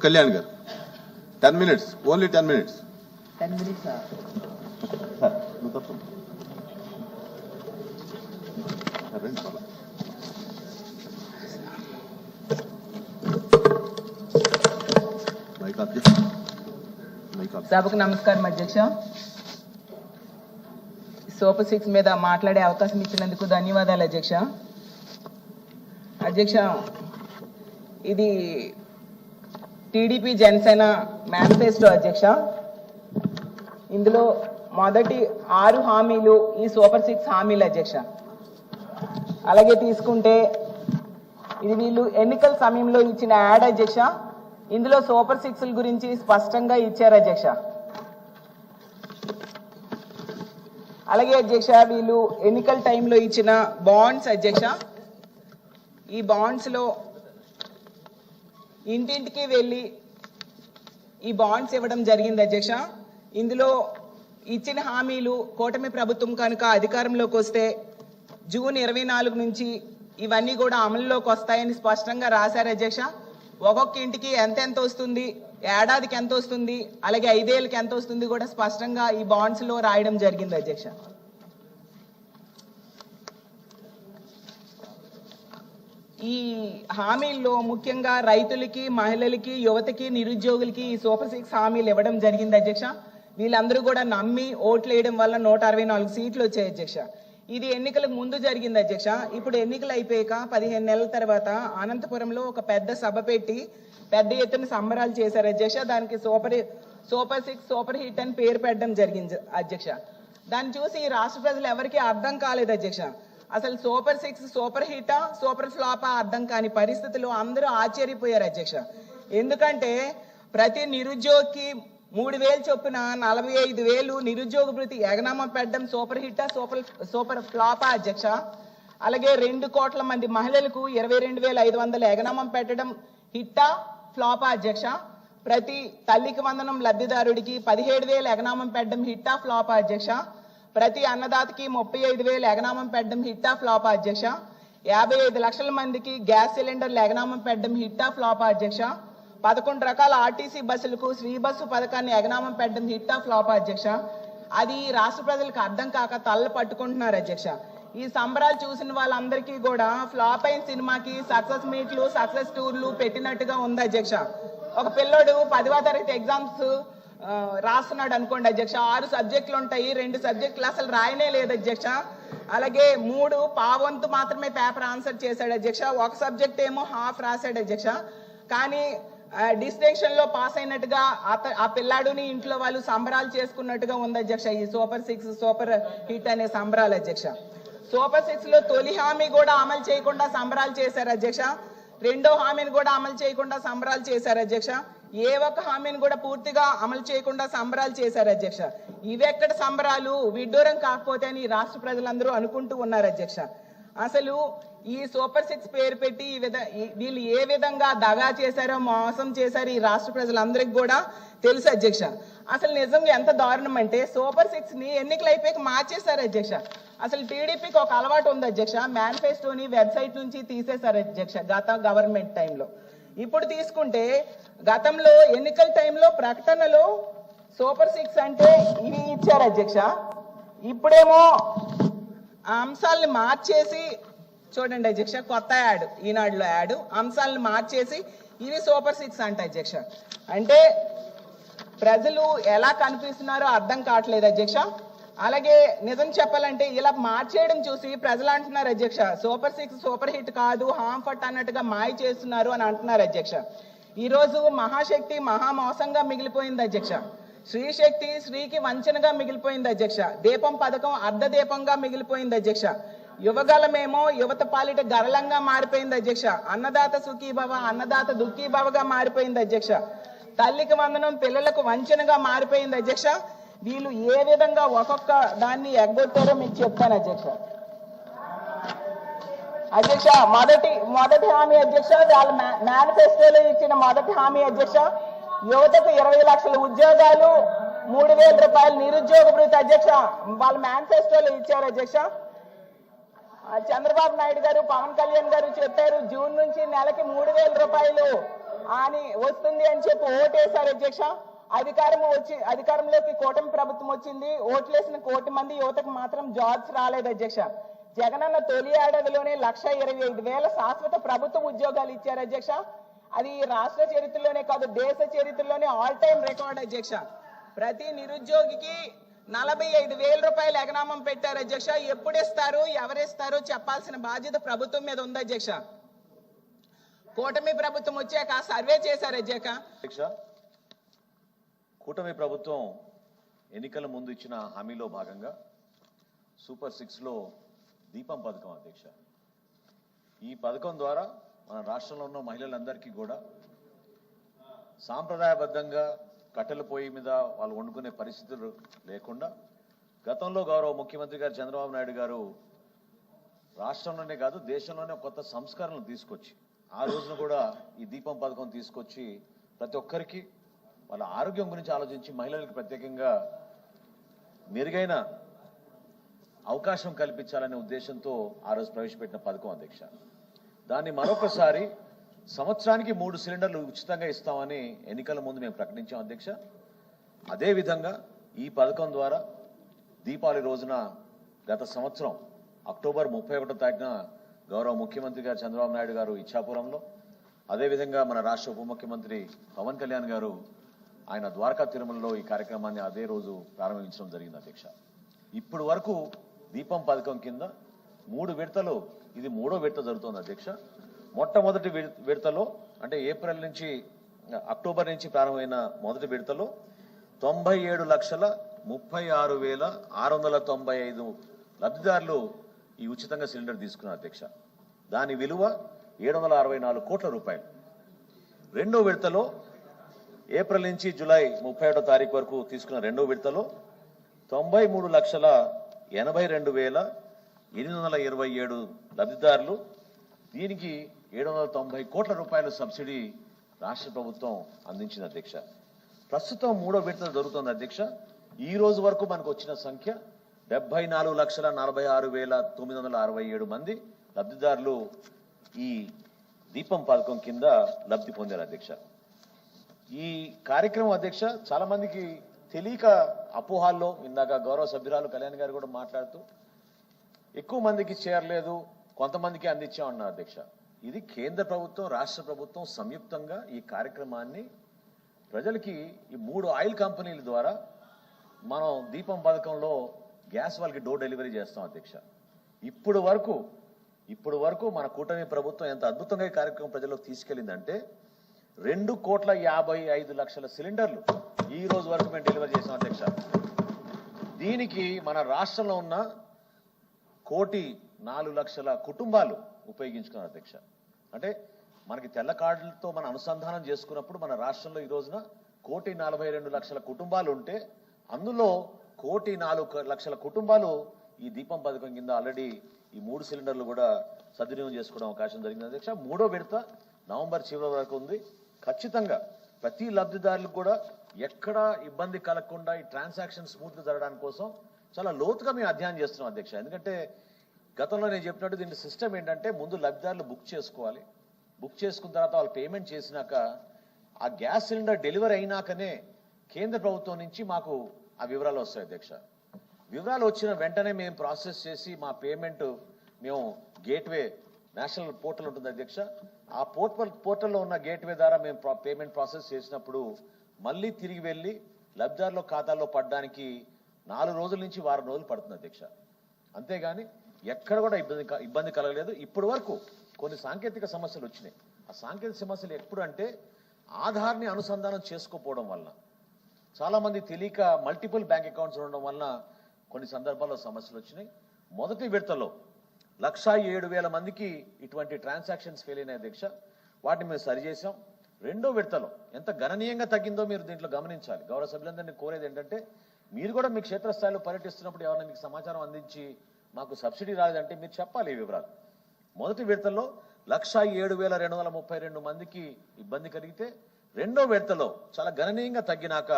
కళ్యాణ్ గారు 10 minutes, only 10 minutes. 10 minutes sir. సభకు నమస్కారం అధ్యక్ష. సూపర్ 6 మీద మాట్లాడే అవకాశం ఇచ్చినందుకు ధన్యవాదాలు అధ్యక్ష. అధ్యక్ష, ఇది టీడీపీ జనసేన మేనిఫెస్టో అధ్యక్ష. ఇందులో మొదటి 6 హామీలు ఈ సూపర్ 6 హామీలు అధ్యక్ష. అలాగే తీసుకుంటే ఇది వీళ్ళు ఎన్నికల సమయంలో ఇచ్చిన యాడ్ అధ్యక్ష. ఇందులో సూపర్ 6 గురించి స్పష్టంగా ఇచ్చారు అధ్యక్ష. అలాగే అధ్యక్ష, వీళ్ళు ఎన్నికల టైంలో ఇచ్చిన బాండ్స్ అధ్యక్ష. ఈ బాండ్స్ లో ఇంటింటికి వెళ్ళి ఈ బాండ్స్ ఇవ్వడం జరిగింది అధ్యక్ష. ఇందులో ఇచ్చిన హామీలు కూటమి ప్రభుత్వం కనుక అధికారంలోకి వస్తే జూన్ 24 నుంచి ఇవన్నీ కూడా అమలులోకి వస్తాయని స్పష్టంగా రాశారు అధ్యక్ష. ఒక్కొక్క ఇంటికి ఎంత వస్తుంది, ఏడాదికి ఎంత వస్తుంది, అలాగే 5 ఏళ్ళకి ఎంత వస్తుంది కూడా స్పష్టంగా ఈ బాండ్స్ లో రాయడం జరిగింది అధ్యక్ష. ఈ హామీల్లో ముఖ్యంగా రైతులకి, మహిళలకి, యువతకి, నిరుద్యోగులకి ఈ సూపర్ 6 హామీలు ఇవ్వడం జరిగింది అధ్యక్ష. వీళ్ళందరూ కూడా నమ్మి ఓట్లు వేయడం వల్ల 164 సీట్లు వచ్చాయి అధ్యక్ష. ఇది ఎన్నికలకు ముందు జరిగింది అధ్యక్ష. ఇప్పుడు ఎన్నికలు అయిపోయాక 15 నెలల తర్వాత అనంతపురంలో ఒక పెద్ద సభ పెట్టి పెద్ద ఎత్తున సంబరాలు చేశారు అధ్యక్ష. దానికి సూపర్ 6 సూపర్ హిట్ అని పేరు పెట్టడం జరిగింది అధ్యక్ష. దాన్ని చూసి ఈ రాష్ట్ర ప్రజలు ఎవరికి అర్థం కాలేదు అధ్యక్ష. అసలు సూపర్ 6 సూపర్ హిటా, సూపర్ ఫ్లాపా అర్థం కాని పరిస్థితుల్లో అందరూ ఆశ్చర్యపోయారు అధ్యక్ష. ఎందుకంటే ప్రతి నిరుద్యోగికి 3,000 చొప్పున 45,000 నిరుద్యోగ భృతి ఎగనామా పెట్టడం సూపర్ హిట్టా, సూపర్ ఫ్లాపా అధ్యక్ష. అలాగే 2 కోట్ల మంది మహిళలకు 22,500 ఎగనామం పెట్టడం హిట్టా, ఫ్లాపా అధ్యక్ష. ప్రతి తల్లికి వందనం లబ్ధిదారుడికి 17,000 ఎగనామం పెట్టడం హిట్టా, ఫ్లాపా అధ్యక్ష. ప్రతి అన్నదాతకి 35,000 ఎగనామం పెట్టడం హిట్టా, ఫ్లాపా అధ్యక్ష. 55 లక్షల మందికి గ్యాస్ సిలిండర్లు ఎగనామం పెట్టడం హిట్టా, ఫ్లాపా అధ్యక్ష. 11 రకాల ఆర్టీసీ బస్సులకు శ్రీ బస్సు పథకాన్ని ఎగనామం పెట్టడం హిట్టా, ఫ్లాపా అధ్యక్ష. అది రాష్ట్ర ప్రజలకు అర్థం కాక తల్ల పట్టుకుంటున్నారు అధ్యక్ష. ఈ సంబరాలు చూసిన వాళ్ళందరికీ కూడా ఫ్లాప్ అయిన సినిమాకి సక్సెస్ మీట్లు, సక్సెస్ టూర్లు పెట్టినట్టుగా ఉంది అధ్యక్ష. ఒక పిల్లోడు 10వ తరగతి ఎగ్జామ్స్ రాస్తున్నాడు అనుకోండి అధ్యక్ష. 6 సబ్జెక్టులు ఉంటాయి, 2 సబ్జెక్టులు అసలు రాయనే లేదు అధ్యక్ష. అలాగే 3 పావంతు మాత్రమే పేపర్ ఆన్సర్ చేశాడు అధ్యక్ష. ఒక సబ్జెక్ట్ ఏమో హాఫ్ రాశాడు అధ్యక్ష. కానీ డిస్టింక్షన్ లో పాస్ అయినట్టుగా ఆ పిల్లాడుని ఇంట్లో వాళ్ళు సంబరాలు చేసుకున్నట్టుగా ఉంది అధ్యక్ష. ఈ సూపర్ 6 సూపర్ హిట్ అనే సంబరాలు అధ్యక్ష. సూపర్ 6 లో తొలి హామీ కూడా అమలు చేయకుండా సంబరాలు చేశారు అధ్యక్ష. 2వ హామీని కూడా అమలు చేయకుండా సంబరాలు చేశారు అధ్యక్ష. ఏ ఒక్క హామీని కూడా పూర్తిగా అమలు చేయకుండా సంబరాలు చేశారు అధ్యక్ష. ఇవెక్కడ సంబరాలు, విడ్డూరం కాకపోతే అని రాష్ట్ర ప్రజలందరూ అనుకుంటూ ఉన్నారు అధ్యక్ష. అసలు ఈ సూపర్ 6 పేరు పెట్టి వీళ్ళు ఏ విధంగా దగా చేశారో, మోసం చేశారో ఈ రాష్ట్ర ప్రజలందరికీ కూడా తెలుసు అధ్యక్ష. అసలు నిజంగా ఎంత దారుణం అంటే సూపర్ 6 ని ఎన్నికలు అయిపోయాక మార్చేశారు అధ్యక్ష. అసలు టీడీపీకి ఒక అలవాటు ఉంది అధ్యక్ష, మేనిఫెస్టోని వెబ్సైట్ నుంచి తీసేశారు అధ్యక్ష గత గవర్నమెంట్ టైంలో. ఇప్పుడు తీసుకుంటే గతంలో ఎన్నికల టైంలో ప్రకటనలో సూపర్ 6 అంటే ఇవి ఇచ్చారు అధ్యక్ష. ఇప్పుడేమో ఆ అంశాలను మార్చేసి చూడండి అధ్యక్ష, కొత్త యాడ్, ఈనాడులో యాడ్, అంశాలను మార్చేసి ఇవి సూపర్ 6 అంట అధ్యక్ష. అంటే ప్రజలు ఎలా కనిపిస్తున్నారో అర్థం కావట్లేదు అధ్యక్ష. అలాగే నిజం చెప్పాలంటే ఇలా మార్చేయడం చూసి ప్రజలు అంటున్నారు అధ్యక్ష, సూపర్ 6 సూపర్ హిట్ కాదు, హాంఫట్ అన్నట్టుగా మాయ చేస్తున్నారు అని అంటున్నారు అధ్యక్ష. ఈరోజు మహాశక్తి మహామోసంగా మిగిలిపోయింది అధ్యక్ష. శ్రీశక్తి శ్రీకి వంచనగా మిగిలిపోయింది అధ్యక్ష. దీపం పథకం అర్ధ దీపంగా మిగిలిపోయింది అధ్యక్ష. యువగలమేమో యువత పాలిట గరళంగా మారిపోయింది అధ్యక్ష. అన్నదాత సుఖీభవ, అన్నదాత దుఃఖీభవగా మారిపోయింది అధ్యక్ష. తల్లికి వందనం పిల్లలకు వంచనగా మారిపోయింది అధ్యక్ష. వీళ్ళు ఏ విధంగా ఒక్కొక్క దాన్ని ఎగ్గొట్టారో మీకు చెప్తాను అధ్యక్ష. అధ్యక్ష మొదటి హామీ అధ్యక్ష, వాళ్ళ మేనిఫెస్టోలో ఇచ్చిన మొదటి హామీ అధ్యక్ష, యువతకు 20 లక్షల ఉద్యోగాలు, 3,000 రూపాయలు నిరుద్యోగ భృతి అధ్యక్ష. వాళ్ళ మేనిఫెస్టోలో ఇచ్చారు అధ్యక్ష. చంద్రబాబు నాయుడు గారు, పవన్ కళ్యాణ్ గారు చెప్పారు జూన్ నుంచి నెలకి 3,000 రూపాయలు అని వస్తుంది అని చెప్పి ఓటేశారు అధ్యక్ష. అధికారంలోకి కూటమి ప్రభుత్వం వచ్చింది. ఓట్లేసిన 1 కోటి మంది యువతకు మాత్రం జాబ్స్ రాలేదు అధ్యక్ష. జగనన్న తొలి ఏడాదిలోనే 1,25,000 శాశ్వత ప్రభుత్వ ఉద్యోగాలు ఇచ్చారు అధ్యక్ష. అది రాష్ట్ర చరిత్రలోనే కాదు, దేశ చరిత్రలోనే ఆల్ టైమ్ రికార్డ్ అధ్యక్ష. ప్రతి నిరుద్యోగికి 45,000 రూపాయలు ఎగనామం పెట్టారు అధ్యక్ష. ఎప్పుడు ఇస్తారు, ఎవరిస్తారు చెప్పాల్సిన బాధ్యత ప్రభుత్వం మీద ఉంది అధ్యక్ష. కూటమి ప్రభుత్వం వచ్చాక సర్వే చేశారు అధ్యక్ష. కూటమి ప్రభుత్వం ఎన్నికల ముందు ఇచ్చిన హామీలో భాగంగా సూపర్ 6లో దీపం పథకం అధ్యక్ష. ఈ పథకం ద్వారా మన రాష్ట్రంలో ఉన్న మహిళలందరికీ కూడా సాంప్రదాయబద్ధంగా కట్టెల పొయ్యి మీద వాళ్ళు వండుకునే పరిస్థితులు లేకుండా గతంలో గౌరవ ముఖ్యమంత్రి గారు చంద్రబాబు నాయుడు గారు రాష్ట్రంలోనే కాదు దేశంలోనే కొత్త సంస్కరణలు తీసుకొచ్చి ఆ రోజున కూడా ఈ దీపం పథకం తీసుకొచ్చి ప్రతి ఒక్కరికి వాళ్ళ ఆరోగ్యం గురించి ఆలోచించి మహిళలకు ప్రత్యేకంగా మెరుగైన అవకాశం కల్పించాలనే ఉద్దేశంతో ఆ రోజు ప్రవేశపెట్టిన పథకం అధ్యక్ష. దాన్ని మరొకసారి సంవత్సరానికి 3 సిలిండర్లు ఉచితంగా ఇస్తామని ఎన్నికల ముందు మేము ప్రకటించాం అధ్యక్ష. అదేవిధంగా ఈ పథకం ద్వారా దీపావళి రోజున గత సంవత్సరం అక్టోబర్ 31వ తారీఖున గౌరవ ముఖ్యమంత్రి గారు చంద్రబాబు నాయుడు గారు ఇచ్చాపురంలో, అదేవిధంగా మన రాష్ట్ర ఉప ముఖ్యమంత్రి పవన్ కళ్యాణ్ గారు ఆయన ద్వారకా తిరుమలలో ఈ కార్యక్రమాన్ని అదే రోజు ప్రారంభించడం జరిగింది అధ్యక్ష. ఇప్పటి వరకు దీపం పథకం కింద 3 విడతలు, ఇది 3వ విడత జరుగుతోంది అధ్యక్ష. మొట్టమొదటి విడతలో అంటే అక్టోబర్ నుంచి ప్రారంభమైన మొదటి విడతలో 97,36,695 లబ్ధిదారులు ఈ ఉచితంగా సిలిండర్ తీసుకున్నారు అధ్యక్ష. దాని విలువ 764 కోట్ల రూపాయలు. రెండో విడతలో ఏప్రిల్ నుంచి జూలై 31వ తారీఖు వరకు తీసుకున్న రెండో విడతలో 93,82,827 లబ్ధిదారులు, దీనికి 790 కోట్ల రూపాయల సబ్సిడీ రాష్ట్ర ప్రభుత్వం అందించింది అధ్యక్ష. ప్రస్తుతం 3వ విడత జరుగుతోంది అధ్యక్ష. ఈ రోజు వరకు మనకు వచ్చిన సంఖ్య 74,46,967 మంది లబ్ధిదారులు ఈ దీపం పథకం కింద లబ్ధి పొందారు అధ్యక్ష. ఈ కార్యక్రమం అధ్యక్ష చాలా మందికి తెలియక అపోహాల్లో, ఇందాక గౌరవ సభ్యురాలు కళ్యాణ్ గారు కూడా మాట్లాడుతూ ఎక్కువ మందికి చేరలేదు, కొంతమందికి అందించామన్నారు అధ్యక్ష. ఇది కేంద్ర ప్రభుత్వం రాష్ట్ర ప్రభుత్వం సంయుక్తంగా ఈ కార్యక్రమాన్ని ప్రజలకి ఈ 3 ఆయిల్ కంపెనీల ద్వారా మనం దీపం పథకంలో గ్యాస్ వాళ్ళకి డోర్ డెలివరీ చేస్తాం అధ్యక్ష. ఇప్పుడు వరకు మన కూటమి ప్రభుత్వం ఎంత అద్భుతంగా ఈ కార్యక్రమం ప్రజలకు తీసుకెళ్లిందంటే 2,55,00,000 సిలిండర్లు ఈ రోజు వరకు మేము డెలివరీ చేసాం అధ్యక్ష. దీనికి మన రాష్ట్రంలో ఉన్న 1,04,00,000 కుటుంబాలు ఉపయోగించుకున్నారు అధ్యక్ష. అంటే మనకి తెల్ల కార్డులతో మనం అనుసంధానం చేసుకున్నప్పుడు మన రాష్ట్రంలో ఈ రోజున 1,42,00,000 కుటుంబాలు ఉంటే అందులో 1,04,00,000 కుటుంబాలు ఈ దీపం పథకం కింద ఆల్రెడీ ఈ 3 సిలిండర్లు కూడా సద్వినియోగం చేసుకోవడం అవకాశం జరిగింది అధ్యక్ష. 3వ విడత నవంబర్ చివరి వరకు ఉంది. ఖచ్చితంగా ప్రతి లబ్ధిదారులకు కూడా ఎక్కడా ఇబ్బంది కలగకుండా ఈ ట్రాన్సాక్షన్ స్మూత్ గా జరగడానికి కోసం చాలా లోతుగా మేము అధ్యయనం చేస్తున్నాం అధ్యక్ష. ఎందుకంటే గతంలో నేను చెప్పినట్టు దీని సిస్టమ్ ఏంటంటే ముందు లబ్ధిదారులు బుక్ చేసుకోవాలి, బుక్ చేసుకున్న తర్వాత వాళ్ళు పేమెంట్ చేసినాక ఆ గ్యాస్ సిలిండర్ డెలివరీ అయినాకనే కేంద్ర ప్రభుత్వం నుంచి మాకు ఆ వివరాలు వస్తాయి అధ్యక్ష. వివరాలు వచ్చిన వెంటనే మేము ప్రాసెస్ చేసి మా పేమెంట్ మేము గేట్వే నేషనల్ పోర్టల్ ఉంటుంది అధ్యక్ష, ఆ పోర్టల్లో ఉన్న గేట్వే ద్వారా మేము పేమెంట్ ప్రాసెస్ చేసినప్పుడు మళ్ళీ తిరిగి వెళ్ళి లబ్ధిదారుల ఖాతాల్లో పడడానికి 4 రోజుల నుంచి వారం రోజులు పడుతుంది అధ్యక్ష. అంతేగాని ఎక్కడ కూడా ఇబ్బంది కలగలేదు. ఇప్పటి వరకు కొన్ని సాంకేతిక సమస్యలు వచ్చినాయి. ఆ సాంకేతిక సమస్యలు ఎప్పుడు అంటే ఆధార్ని అనుసంధానం చేసుకోకపోవడం వల్ల, చాలా మంది తెలియక మల్టిపుల్ బ్యాంక్ అకౌంట్స్ ఉండడం వలన కొన్ని సందర్భాల్లో సమస్యలు వచ్చినాయి. మొదటి విడతలో 107,000 మందికి ఇటువంటి ట్రాన్సాక్షన్స్ ఫెయిల్ అయినాయి అధ్యక్ష. వాటిని మేము సరిచేసాం. రెండో విడతలో ఎంత గణనీయంగా తగ్గిందో మీరు దీంట్లో గమనించాలి. గౌరవ సభ్యులందరినీ కోరేది ఏంటంటే మీరు కూడా మీ క్షేత్రస్థాయిలో పర్యటిస్తున్నప్పుడు ఎవరైనా మీకు సమాచారం అందించి మాకు సబ్సిడీ రాలేదంటే మీరు చెప్పాలి ఈ వివరాలు. మొదటి విడతలో 107,232 మందికి ఇబ్బంది కలిగితే రెండో విడతలో చాలా గణనీయంగా తగ్గినాక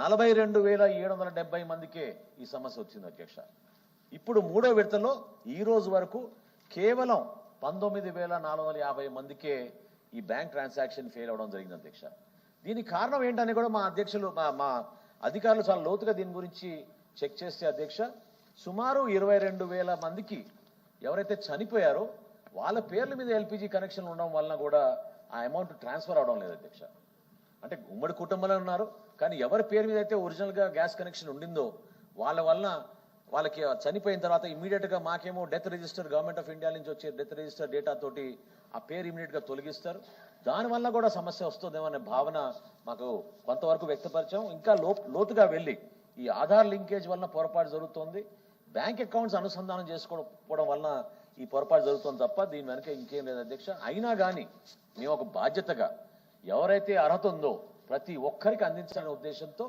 42,770 మందికే ఈ సమస్య వచ్చింది అధ్యక్ష. ఇప్పుడు మూడో విడతలో ఈ రోజు వరకు కేవలం 19,450 మందికే ఈ బ్యాంక్ ట్రాన్సాక్షన్ ఫెయిల్ అవడం జరిగింది అధ్యక్ష. దీనికి కారణం ఏంటని కూడా మా అధ్యక్షులు మా అధికారులు చాలా లోతుగా దీని గురించి చెక్ చేస్తే అధ్యక్ష, సుమారు 22,000 మందికి ఎవరైతే చనిపోయారో వాళ్ళ పేర్ల మీద ఎల్పిజి కనెక్షన్లు ఉండడం వలన కూడా ఆ అమౌంట్ ట్రాన్స్ఫర్ అవడం లేదు అధ్యక్ష. అంటే ఉమ్మడి కుటుంబంలో ఉన్నారు, కానీ ఎవరి పేరు మీద అయితే ఒరిజినల్గా గ్యాస్ కనెక్షన్ ఉండిందో వాళ్ళ వలన వాళ్ళకి చనిపోయిన తర్వాత ఇమీడియట్గా మాకేమో death register government of India నుంచి వచ్చే డెత్ రిజిస్టర్ డేటా తోటి ఆ పేరు ఇమీడియట్గా తొలగిస్తారు. దానివల్ల కూడా సమస్య వస్తుందేమో అనే భావన మాకు కొంతవరకు వ్యక్తపరిచాం. ఇంకా లోతుగా వెళ్ళి ఈ ఆధార్ లింకేజ్ వలన పొరపాటు జరుగుతోంది, బ్యాంక్ అకౌంట్స్ అనుసంధానం చేసుకోవడం వలన ఈ పొరపాటు జరుగుతుంది తప్ప దీని వెనక ఇంకేం లేదు అధ్యక్ష. అయినా కానీ మేము ఒక బాధ్యతగా ఎవరైతే అర్హత ఉందో ప్రతి ఒక్కరికి అందించాలనే ఉద్దేశంతో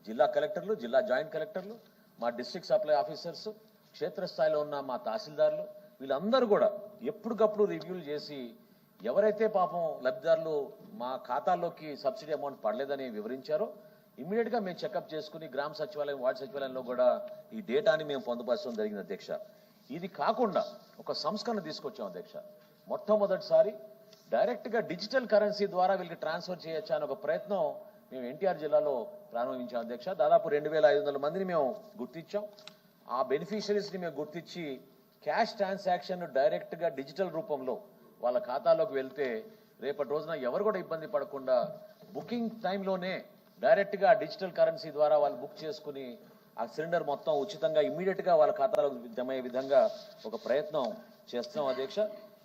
జిల్లా కలెక్టర్లు, జిల్లా జాయింట్ కలెక్టర్లు, మా డిస్ట్రిక్ట్ సప్లై ఆఫీసర్స్, క్షేత్రస్థాయిలో ఉన్న మా తహసీల్దార్లు వీళ్ళందరూ కూడా ఎప్పటికప్పుడు రివ్యూలు చేసి ఎవరైతే పాపం లబ్ధిదారులు మా ఖాతాల్లోకి సబ్సిడీ అమౌంట్ పడలేదని వివరించారో ఇమ్మీడియట్గా మేము చెకప్ చేసుకుని గ్రామ సచివాలయం, వార్డు సచివాలయంలో కూడా ఈ డేటాని మేము పొందుపరచడం జరిగింది అధ్యక్ష. ఇది కాకుండా ఒక సంస్కరణ తీసుకొచ్చాం అధ్యక్ష. మొట్టమొదటిసారి డైరెక్ట్గా డిజిటల్ కరెన్సీ ద్వారా వీళ్ళకి ట్రాన్స్ఫర్ చేయొచ్చా అని ఒక ప్రయత్నం మేము ఎన్టీఆర్ జిల్లాలో ప్రారంభించాం అధ్యక్ష. దాదాపు 2,500 మందిని మేము గుర్తించాం. ఆ బెనిఫిషరీస్ని మేము గుర్తించి క్యాష్ ట్రాన్సాక్షన్ డైరెక్ట్గా డిజిటల్ రూపంలో వాళ్ళ ఖాతాలోకి వెళ్తే రేపటి రోజున ఎవరు కూడా ఇబ్బంది పడకుండా బుకింగ్ టైంలోనే డైరెక్ట్గా డిజిటల్ కరెన్సీ ద్వారా వాళ్ళు బుక్ చేసుకుని ఆ సిలిండర్ మొత్తం ఉచితంగా ఇమ్మీడియట్గా వాళ్ళ ఖాతాలోకి జమ అయ్యే విధంగా ఒక ప్రయత్నం చేస్తున్నాం అధ్యక్ష.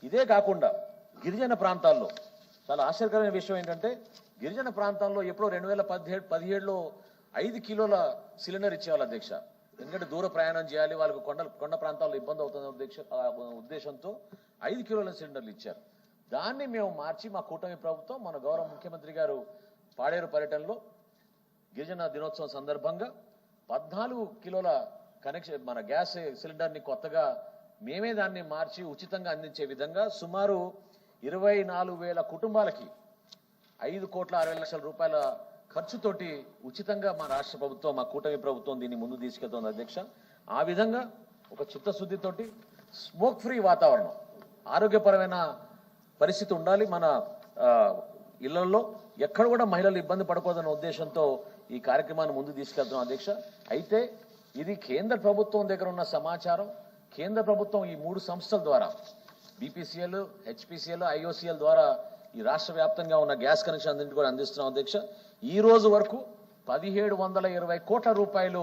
ఇదే కాకుండా గిరిజన ప్రాంతాల్లో చాలా ఆశ్చర్యకరమైన విషయం ఏంటంటే గిరిజన ప్రాంతాల్లో ఎప్పుడో 2017లో 5 కిలోల సిలిండర్ ఇచ్చేవాళ్ళు అధ్యక్ష. ఎందుకంటే దూర ప్రయాణం చేయాలి, వాళ్ళకు కొండ ప్రాంతాల్లో ఇబ్బంది అవుతుంది ఉద్దేశంతో 5 కిలోల సిలిండర్లు ఇచ్చారు. దాన్ని మేము మార్చి మా కూటమి ప్రభుత్వం మన గౌరవ ముఖ్యమంత్రి గారు పాడేరు పర్యటనలో గిరిజన దినోత్సవం సందర్భంగా 14 కిలోల కనెక్షన్ మన గ్యాస్ సిలిండర్ని కొత్తగా మేమే దాన్ని మార్చి ఉచితంగా అందించే విధంగా సుమారు 24,000 కుటుంబాలకి 5,60,00,000 రూపాయల ఖర్చుతోటి ఉచితంగా మా రాష్ట్ర ప్రభుత్వం, మా కూటమి ప్రభుత్వం దీన్ని ముందు తీసుకెళ్తోంది అధ్యక్ష. ఆ విధంగా ఒక చిత్తశుద్ధితోటి స్మోక్ ఫ్రీ వాతావరణం, ఆరోగ్యపరమైన పరిస్థితి ఉండాలి మన ఇళ్లలో, ఎక్కడ కూడా మహిళలు ఇబ్బంది పడకూడదన్న ఉద్దేశంతో ఈ కార్యక్రమాన్ని ముందు తీసుకెళ్తున్నాం అధ్యక్ష. అయితే ఇది కేంద్ర ప్రభుత్వం దగ్గర ఉన్న సమాచారం. కేంద్ర ప్రభుత్వం ఈ 3 సంస్థల ద్వారా బీపీసీఎల్, హెచ్పీసీఎల్, ఐఓసీఎల్ ద్వారా ఈ రాష్ట్ర వ్యాప్తంగా ఉన్న గ్యాస్ కనెక్షన్ అన్నింటి కూడా అందిస్తున్నాం అధ్యక్ష. ఈ రోజు వరకు 1,720 కోట్ల రూపాయలు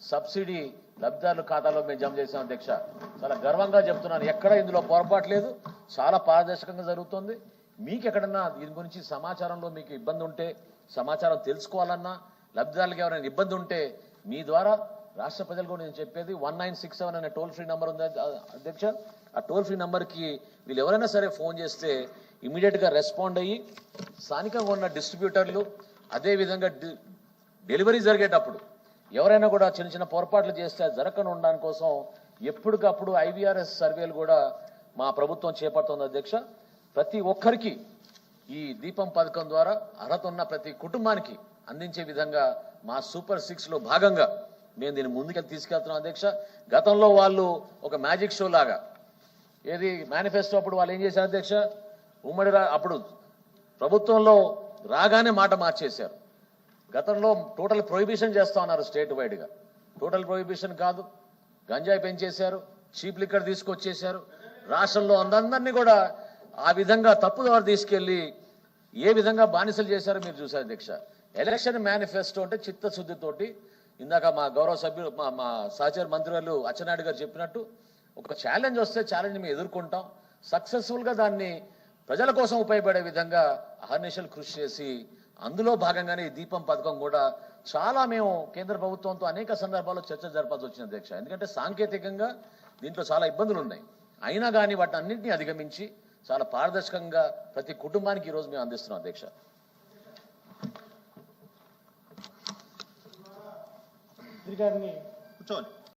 సబ్సిడీ లబ్ధిదారుల ఖాతాలో మేము జమ చేసాం అధ్యక్ష. చాలా గర్వంగా చెప్తున్నాను, ఎక్కడ ఇందులో పొరపాటు లేదు, చాలా పారదర్శకంగా జరుగుతుంది. మీకు ఎక్కడన్నా దీని గురించి సమాచారంలో మీకు ఇబ్బంది ఉంటే, సమాచారం తెలుసుకోవాలన్నా, లబ్ధిదారులకు ఎవరైనా ఇబ్బంది ఉంటే మీ ద్వారా రాష్ట్ర ప్రజలకు నేను చెప్పేది 1967 అనే టోల్ ఫ్రీ నెంబర్ ఉంది అధ్యక్ష. ఆ టోల్ ఫ్రీ నెంబర్కి వీళ్ళు ఎవరైనా సరే ఫోన్ చేస్తే ఇమీడియట్గా రెస్పాండ్ అయ్యి స్థానికంగా ఉన్న డిస్ట్రిబ్యూటర్లు, అదేవిధంగా డెలివరీ జరిగేటప్పుడు ఎవరైనా కూడా చిన్న చిన్న పొరపాట్లు చేస్తే జరగకుండా ఉండడానికి కోసం ఎప్పటికప్పుడు IVRS సర్వేలు కూడా మా ప్రభుత్వం చేపడుతుంది అధ్యక్ష. ప్రతి ఒక్కరికి ఈ దీపం పథకం ద్వారా అర్హత ఉన్న ప్రతి కుటుంబానికి అందించే విధంగా మా సూపర్ 6లో భాగంగా మేము దీన్ని ముందుకెళ్ళి తీసుకెళ్తున్నాం అధ్యక్ష. గతంలో వాళ్ళు ఒక మ్యాజిక్ షో లాగా ఏది మేనిఫెస్టో అప్పుడు వాళ్ళు ఏం చేశారు అధ్యక్ష, ఉమ్మడి అప్పుడు ప్రభుత్వంలో రాగానే మాట మార్చేశారు. గతంలో టోటల్ ప్రొహిబిషన్ చేస్తా ఉన్నారు స్టేట్ వైడ్గా. టోటల్ ప్రొహిబిషన్ కాదు, గంజాయి పెంచేశారు, చీప్ లిక్కర్ తీసుకొచ్చేశారు. రాష్ట్రంలో అందరినీ కూడా ఆ విధంగా తప్పుదారి తీసుకెళ్లి ఏ విధంగా బానిసలు చేశారో మీరు చూశారు అధ్యక్ష. ఎలక్షన్ మేనిఫెస్టో అంటే చిత్తశుద్ధితోటి ఇందాక మా గౌరవ సభ్యులు మా సహచర మంత్రివర్యులు అచ్చెన్నాయుడు గారు చెప్పినట్టు ఒక ఛాలెంజ్ వస్తే ఛాలెంజ్ మేము ఎదుర్కొంటాం, సక్సెస్ఫుల్గా దాన్ని ప్రజల కోసం ఉపయోగపడే విధంగా అహర్నిశలు కృషి చేసి అందులో భాగంగానే ఈ దీపం పథకం కూడా చాలా మేము కేంద్ర ప్రభుత్వంతో అనేక సందర్భాల్లో చర్చ జరపాల్సి వచ్చింది అధ్యక్ష. ఎందుకంటే సాంకేతికంగా దీంట్లో చాలా ఇబ్బందులు ఉన్నాయి, అయినా కానీ వాటిని అన్నింటినీ అధిగమించి చాలా పారదర్శకంగా ప్రతి కుటుంబానికి ఈరోజు మేము అందిస్తున్నాం అధ్యక్ష. గారిని కూర్చోండి.